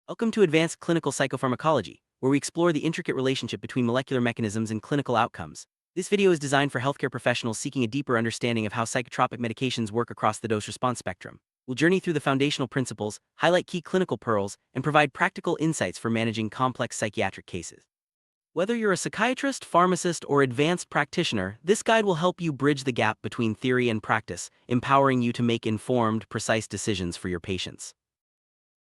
Welcome to Advanced Clinical Psychopharmacology, where we explore the intricate relationship between molecular mechanisms and clinical outcomes. This video is designed for healthcare professionals seeking a deeper understanding of how psychotropic medications work across the dose-response spectrum. We'll journey through the foundational principles, highlight key clinical pearls, and provide practical insights for managing complex psychiatric cases. Whether you're a psychiatrist, pharmacist, or advanced practitioner, this guide will help you bridge the gap between theory and practice, empowering you to make informed, precise decisions for your patients.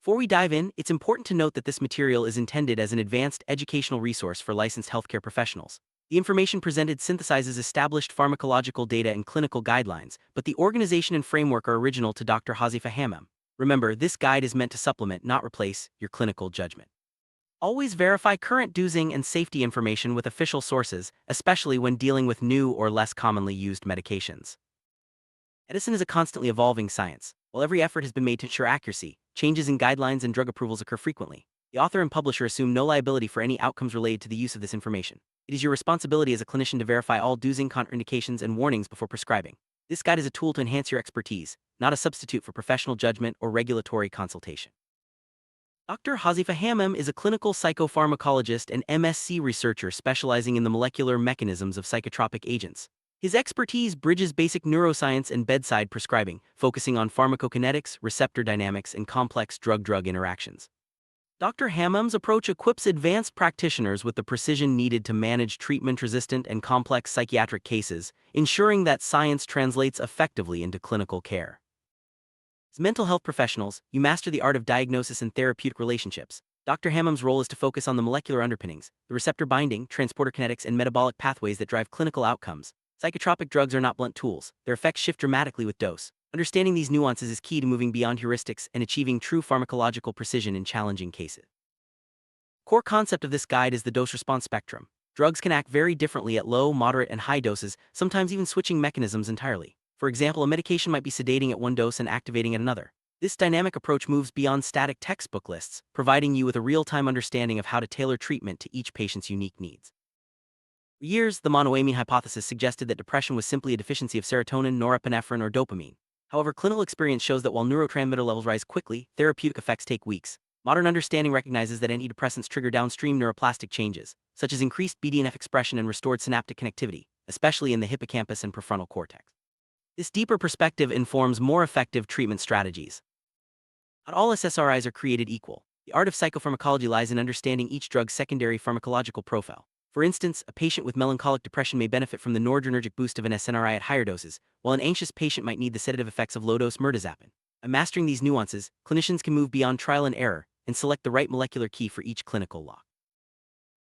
Before we dive in, it's important to note that this material is intended as an advanced educational resource for licensed healthcare professionals. The information presented synthesizes established pharmacological data and clinical guidelines, but the organization and framework are original to Dr. Hozayfa Hammam. Remember, this guide is meant to supplement, not replace, your clinical judgment. Always verify current dosing and safety information with official sources, especially when dealing with new or less commonly used medications. Medicine is a constantly evolving science. While every effort has been made to ensure accuracy, changes in guidelines and drug approvals occur frequently. The author and publisher assume no liability for any outcomes related to the use of this information. It is your responsibility as a clinician to verify all dosing, contraindications, and warnings before prescribing. This guide is a tool to enhance your expertise, not a substitute for professional judgment or regulatory consultation. Dr. Hozayfa Hammam is a clinical psychopharmacologist and MSc researcher specializing in the molecular mechanisms of psychotropic agents. His expertise bridges basic neuroscience and bedside prescribing, focusing on pharmacokinetics, receptor dynamics, and complex drug-drug interactions. Dr. Hammam's approach equips advanced practitioners with the precision needed to manage treatment-resistant and complex psychiatric cases, ensuring that science translates effectively into clinical care. As mental health professionals, you master the art of diagnosis and therapeutic relationships. Dr. Hammam's role is to focus on the molecular underpinnings, the receptor binding, transporter kinetics, and metabolic pathways that drive clinical outcomes. Psychotropic drugs are not blunt tools. Their effects shift dramatically with dose. Understanding these nuances is key to moving beyond heuristics and achieving true pharmacological precision in challenging cases. Core concept of this guide is the dose-response spectrum. Drugs can act very differently at low, moderate, and high doses, sometimes even switching mechanisms entirely. For example, a medication might be sedating at one dose and activating at another. This dynamic approach moves beyond static textbook lists, providing you with a real-time understanding of how to tailor treatment to each patient's unique needs. For years, the monoamine hypothesis suggested that depression was simply a deficiency of serotonin, norepinephrine, or dopamine. However, clinical experience shows that while neurotransmitter levels rise quickly, therapeutic effects take weeks. Modern understanding recognizes that antidepressants trigger downstream neuroplastic changes, such as increased BDNF expression and restored synaptic connectivity, especially in the hippocampus and prefrontal cortex. This deeper perspective informs more effective treatment strategies. Not all SSRIs are created equal. The art of psychopharmacology lies in understanding each drug's secondary pharmacological profile. For instance, a patient with melancholic depression may benefit from the noradrenergic boost of an SNRI at higher doses, while an anxious patient might need the sedative effects of low-dose mirtazapine. By mastering these nuances, clinicians can move beyond trial and error and select the right molecular key for each clinical lock.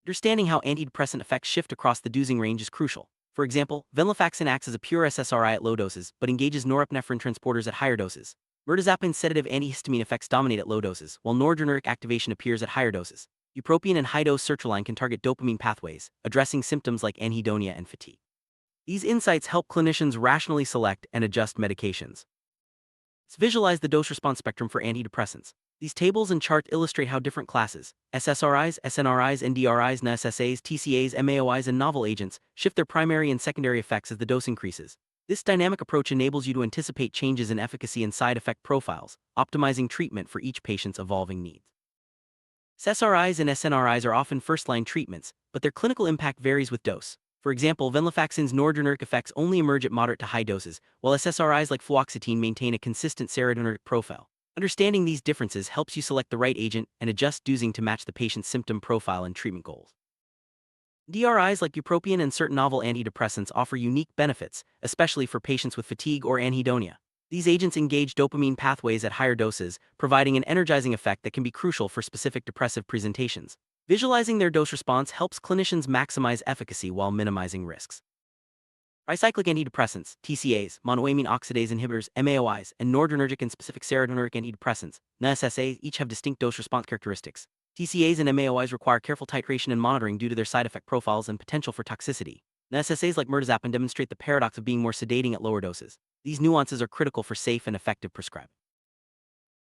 Understanding how antidepressant effects shift across the dosing range is crucial. For example, Venlafaxine acts as a pure SSRI at low doses, but engages norepinephrine transporters at higher doses. Mirtazapine's sedative antihistamine effects dominate at low doses, while noradrenergic activation appears at higher doses. Eupropion and high-dose sertraline can target dopamine pathways, addressing symptoms like anhedonia and fatigue. These insights help clinicians rationally select and adjust medications. Let's visualize the dose-response spectrum for antidepressants. These tables and charts illustrate how different classes, SSRIs, SNRIs, NDRIs, NSSAs, TCAs, MAOIs, and novel agents, shift their primary and secondary effects as the dose increases. This dynamic approach enables you to anticipate changes in efficacy and side effect profiles, optimizing treatment for each patient's evolving needs. SSRIs and SNRIs are often first-line treatments, but their clinical impact varies with dose. For example, Venlafaxine's noradrenergic effects only emerge at moderate to high doses, while SSRIs like fluoxetine maintain a consistent serotonergic profile. Understanding these differences helps you select the right agent and adjust dosing to match the patient's symptom profile and treatment goals. DRIs like bupropion and certain novel antidepressants offer unique benefits, especially for patients with fatigue or anhedonia. These agents engage dopamine pathways at higher doses, providing an energizing effect that can be crucial for specific depressive presentations. Visualizing their dose response helps clinicians maximize efficacy while minimizing risks. Tricyclic antidepressants, TCAs, monoamine oxidase inhibitors, MAOIs, and noradrenergic and specific serotonergic antidepressants, NSSAs, each have distinct dose-response characteristics. TCAs and MAOIs require careful titration and monitoring due to their side effect profiles and potential for toxicity. NSSAs like mirtazapine demonstrate the paradox of being more sedating at lower doses. These nuances are critical for safe and effective prescribing.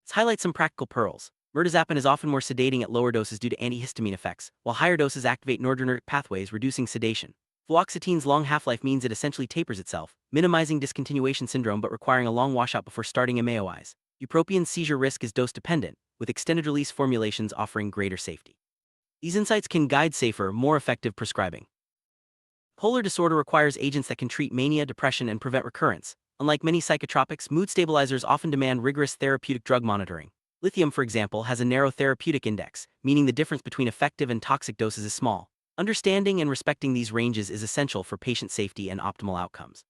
Let's highlight some practical pearls. Mirtazapine is often more sedating at lower doses due to antihistamine effects, while higher doses activate noradrenergic pathways, reducing sedation. Fluoxetine's long half-life means it essentially tapers itself, minimizing discontinuation syndrome but requiring a long washout before starting MAOIs. Eupropion's seizure risk is dose-dependent, with extended-release formulations offering greater safety. These insights can guide safer, more effective prescribing. Bipolar disorder requires agents that can treat mania, depression, and prevent recurrence. Unlike many psychotropics, mood stabilizers often demand rigorous therapeutic drug monitoring. Lithium, for example, has a narrow therapeutic index, meaning the difference between effective and toxic doses is small. Understanding and respecting these ranges is essential for patient safety and optimal outcomes.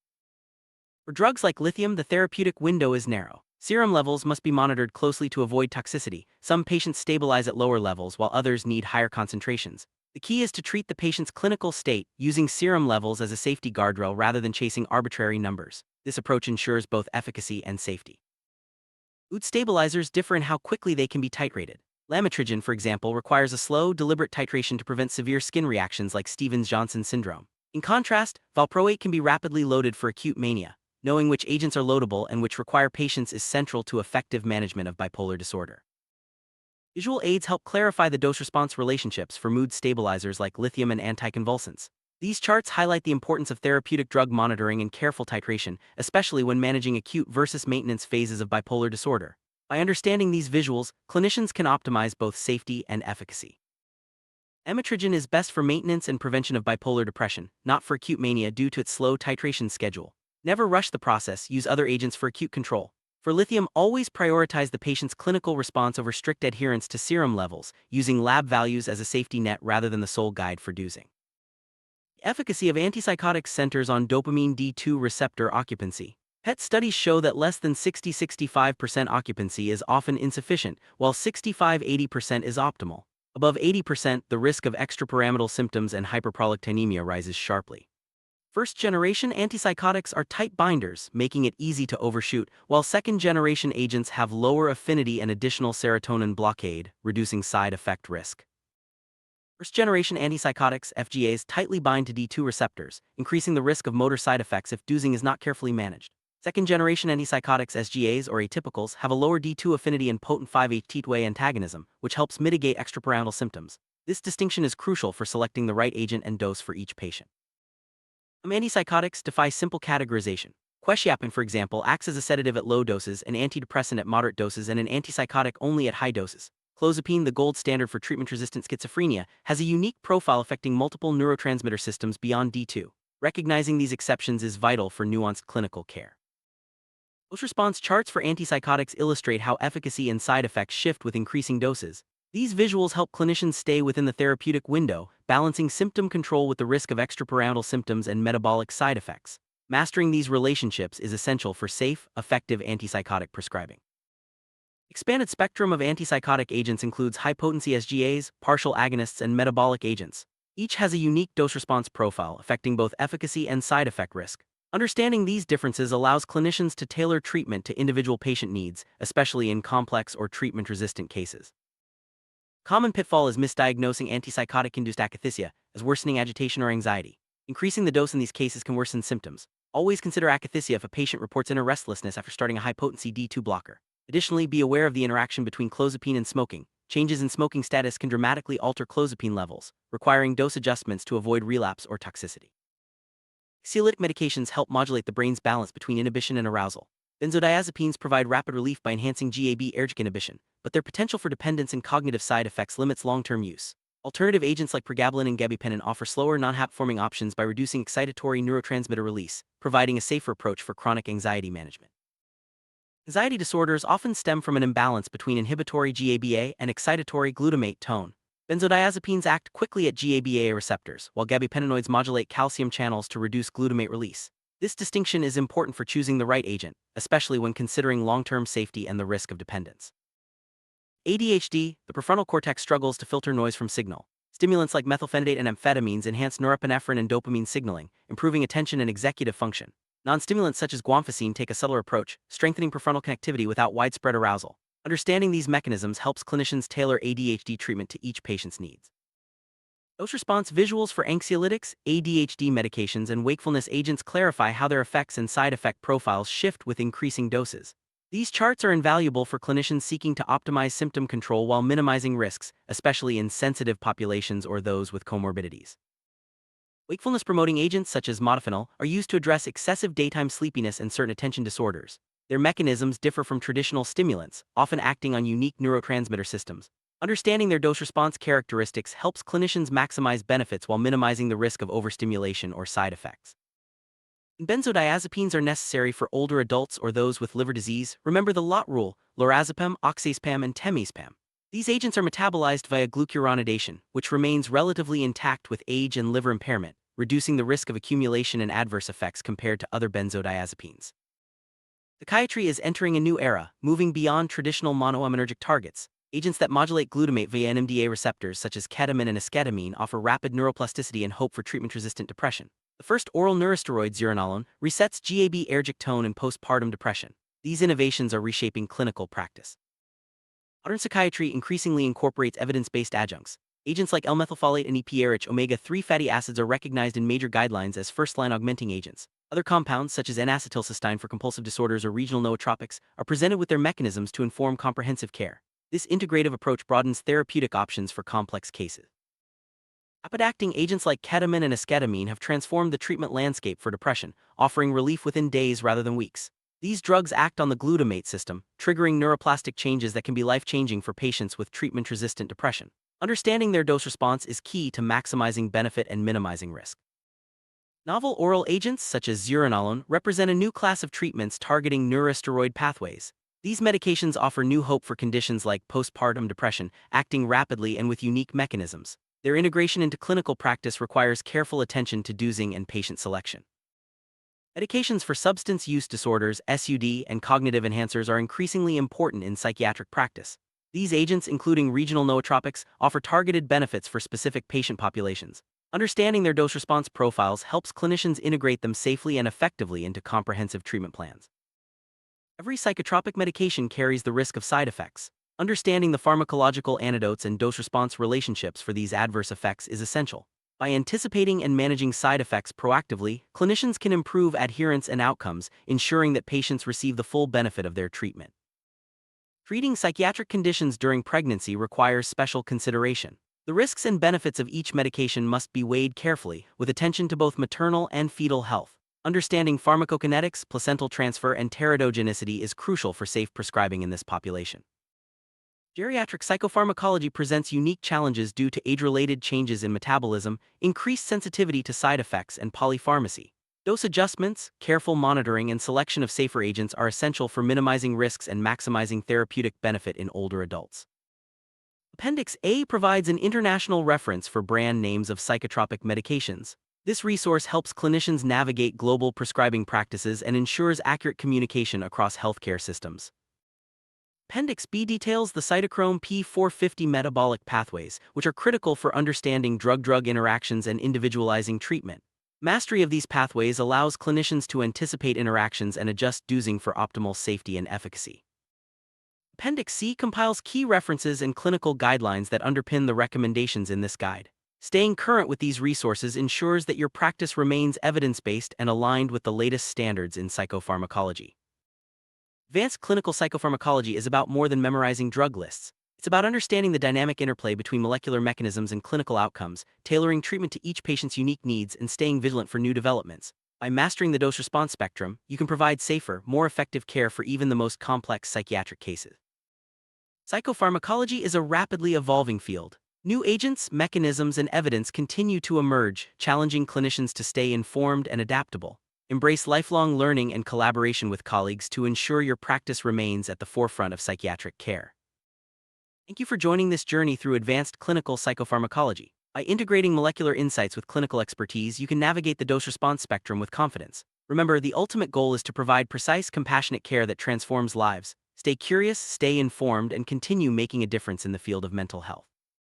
For drugs like lithium, the therapeutic window is narrow. Serum levels must be monitored closely to avoid toxicity. Some patients stabilize at lower levels while others need higher concentrations. The key is to treat the patient's clinical state, using serum levels as a safety guardrail rather than chasing arbitrary numbers. This approach ensures both efficacy and safety. Mood stabilizers differ in how quickly they can be titrated. Lamotrigine, for example, requires a slow, deliberate titration to prevent severe skin reactions like Stevens-Johnson syndrome. In contrast, valproate can be rapidly loaded for acute mania. Knowing which agents are loadable and which require patience is central to effective management of bipolar disorder. Visual aids help clarify the dose-response relationships for mood stabilizers like lithium and anticonvulsants. These charts highlight the importance of therapeutic drug monitoring and careful titration, especially when managing acute versus maintenance phases of bipolar disorder. By understanding these visuals, clinicians can optimize both safety and efficacy. Amitriptyline is best for maintenance and prevention of bipolar depression, not for acute mania due to its slow titration schedule. Never rush the process, use other agents for acute control. For lithium, always prioritize the patient's clinical response over strict adherence to serum levels, using lab values as a safety net rather than the sole guide for dosing. The efficacy of antipsychotics centers on dopamine D2 receptor occupancy. PET studies show that less than 60–65% occupancy is often insufficient, while 65–80% is optimal. Above 80%, the risk of extrapyramidal symptoms and hyperprolactinemia rises sharply. First-generation antipsychotics are tight binders, making it easy to overshoot, while second-generation agents have lower affinity and additional serotonin blockade, reducing side effect risk. First-generation antipsychotics, FGAs, tightly bind to D2 receptors, increasing the risk of motor side effects if dosing is not carefully managed. Second-generation antipsychotics, SGAs, or atypicals, have a lower D2 affinity and potent 5-HT2A antagonism, which helps mitigate extrapyramidal symptoms. This distinction is crucial for selecting the right agent and dose for each patient. Some antipsychotics defy simple categorization. Quetiapine, for example, acts as a sedative at low doses, an antidepressant at moderate doses, and an antipsychotic only at high doses. Clozapine, the gold standard for treatment-resistant schizophrenia, has a unique profile affecting multiple neurotransmitter systems beyond D2. Recognizing these exceptions is vital for nuanced clinical care. Dose-response charts for antipsychotics illustrate how efficacy and side effects shift with increasing doses. These visuals help clinicians stay within the therapeutic window, balancing symptom control with the risk of extrapyramidal symptoms and metabolic side effects. Mastering these relationships is essential for safe, effective antipsychotic prescribing. Expanded spectrum of antipsychotic agents includes high-potency SGAs, partial agonists, and metabolic agents. Each has a unique dose-response profile, affecting both efficacy and side effect risk. Understanding these differences allows clinicians to tailor treatment to individual patient needs, especially in complex or treatment-resistant cases. Common pitfall is misdiagnosing antipsychotic-induced akathisia as worsening agitation or anxiety. Increasing the dose in these cases can worsen symptoms. Always consider akathisia if a patient reports inner restlessness after starting a high-potency D2 blocker. Additionally, be aware of the interaction between clozapine and smoking. Changes in smoking status can dramatically alter clozapine levels, requiring dose adjustments to avoid relapse or toxicity. Anxiolytic medications help modulate the brain's balance between inhibition and arousal. Benzodiazepines provide rapid relief by enhancing GABAergic inhibition, but their potential for dependence and cognitive side effects limits long-term use. Alternative agents like pregabalin and gabapentin offer slower non-HAP-forming options by reducing excitatory neurotransmitter release, providing a safer approach for chronic anxiety management. Anxiety disorders often stem from an imbalance between inhibitory GABA and excitatory glutamate tone. Benzodiazepines act quickly at GABA receptors, while gabapentinoids modulate calcium channels to reduce glutamate release. This distinction is important for choosing the right agent, especially when considering long-term safety and the risk of dependence. ADHD, the prefrontal cortex struggles to filter noise from signal. Stimulants like methylphenidate and amphetamines enhance norepinephrine and dopamine signaling, improving attention and executive function. Non-stimulants such as guanfacine take a subtler approach, strengthening prefrontal connectivity without widespread arousal. Understanding these mechanisms helps clinicians tailor ADHD treatment to each patient's needs. Dose-response visuals for anxiolytics, ADHD medications, and wakefulness agents clarify how their effects and side effect profiles shift with increasing doses. These charts are invaluable for clinicians seeking to optimize symptom control while minimizing risks, especially in sensitive populations or those with comorbidities. Wakefulness-promoting agents such as modafinil are used to address excessive daytime sleepiness and certain attention disorders. Their mechanisms differ from traditional stimulants, often acting on unique neurotransmitter systems. Understanding their dose-response characteristics helps clinicians maximize benefits while minimizing the risk of overstimulation or side effects. Benzodiazepines are necessary for older adults or those with liver disease. Remember the LOT rule: lorazepam, oxazepam, and temazepam. These agents are metabolized via glucuronidation, which remains relatively intact with age and liver impairment, reducing the risk of accumulation and adverse effects compared to other benzodiazepines. Psychiatry is entering a new era, moving beyond traditional monoaminergic targets. Agents that modulate glutamate via NMDA receptors such as ketamine and esketamine offer rapid neuroplasticity and hope for treatment-resistant depression. The first oral neurosteroid, zuranolone, resets GABAergic tone in postpartum depression. These innovations are reshaping clinical practice. Modern psychiatry increasingly incorporates evidence-based adjuncts. Agents like L-methylfolate and EPA-rich omega-3 fatty acids are recognized in major guidelines as first-line augmenting agents. Other compounds, such as N-acetylcysteine for compulsive disorders or regional nootropics, are presented with their mechanisms to inform comprehensive care. This integrative approach broadens therapeutic options for complex cases. Rapid-acting agents like ketamine and esketamine have transformed the treatment landscape for depression, offering relief within days rather than weeks. These drugs act on the glutamate system, triggering neuroplastic changes that can be life-changing for patients with treatment-resistant depression. Understanding their dose response is key to maximizing benefit and minimizing risk. Novel oral agents, such as zuranolone, represent a new class of treatments targeting neurosteroid pathways. These medications offer new hope for conditions like postpartum depression, acting rapidly and with unique mechanisms. Their integration into clinical practice requires careful attention to dosing and patient selection. Medications for substance use disorders, SUD, and cognitive enhancers are increasingly important in psychiatric practice. These agents, including regional nootropics, offer targeted benefits for specific patient populations. Understanding their dose-response profiles helps clinicians integrate them safely and effectively into comprehensive treatment plans. Every psychotropic medication carries the risk of side effects. Understanding the pharmacological antidotes and dose-response relationships for these adverse effects is essential. By anticipating and managing side effects proactively, clinicians can improve adherence and outcomes, ensuring that patients receive the full benefit of their treatment. Treating psychiatric conditions during pregnancy requires special consideration. The risks and benefits of each medication must be weighed carefully, with attention to both maternal and fetal health. Understanding pharmacokinetics, placental transfer, and teratogenicity is crucial for safe prescribing in this population. Geriatric psychopharmacology presents unique challenges due to age-related changes in metabolism, increased sensitivity to side effects, and polypharmacy. Dose adjustments, careful monitoring, and selection of safer agents are essential for minimizing risks and maximizing therapeutic benefit in older adults. Appendix A provides an international reference for brand names of psychotropic medications. This resource helps clinicians navigate global prescribing practices and ensures accurate communication across healthcare systems. Appendix B details the cytochrome P450 metabolic pathways, which are critical for understanding drug-drug interactions and individualizing treatment. Mastery of these pathways allows clinicians to anticipate interactions and adjust dosing for optimal safety and efficacy. Appendix C compiles key references and clinical guidelines that underpin the recommendations in this guide. Staying current with these resources ensures that your practice remains evidence-based and aligned with the latest standards in psychopharmacology. Advanced clinical psychopharmacology is about more than memorizing drug lists. It's about understanding the dynamic interplay between molecular mechanisms and clinical outcomes, tailoring treatment to each patient's unique needs, and staying vigilant for new developments. By mastering the dose-response spectrum, you can provide safer, more effective care for even the most complex psychiatric cases. Psychopharmacology is a rapidly evolving field. New agents, mechanisms, and evidence continue to emerge, challenging clinicians to stay informed and adaptable. Embrace lifelong learning and collaboration with colleagues to ensure your practice remains at the forefront of psychiatric care. Thank you for joining this journey through advanced clinical psychopharmacology. By integrating molecular insights with clinical expertise, you can navigate the dose-response spectrum with confidence. Remember, the ultimate goal is to provide precise, compassionate care that transforms lives. Stay curious, stay informed, and continue making a difference in the field of mental health.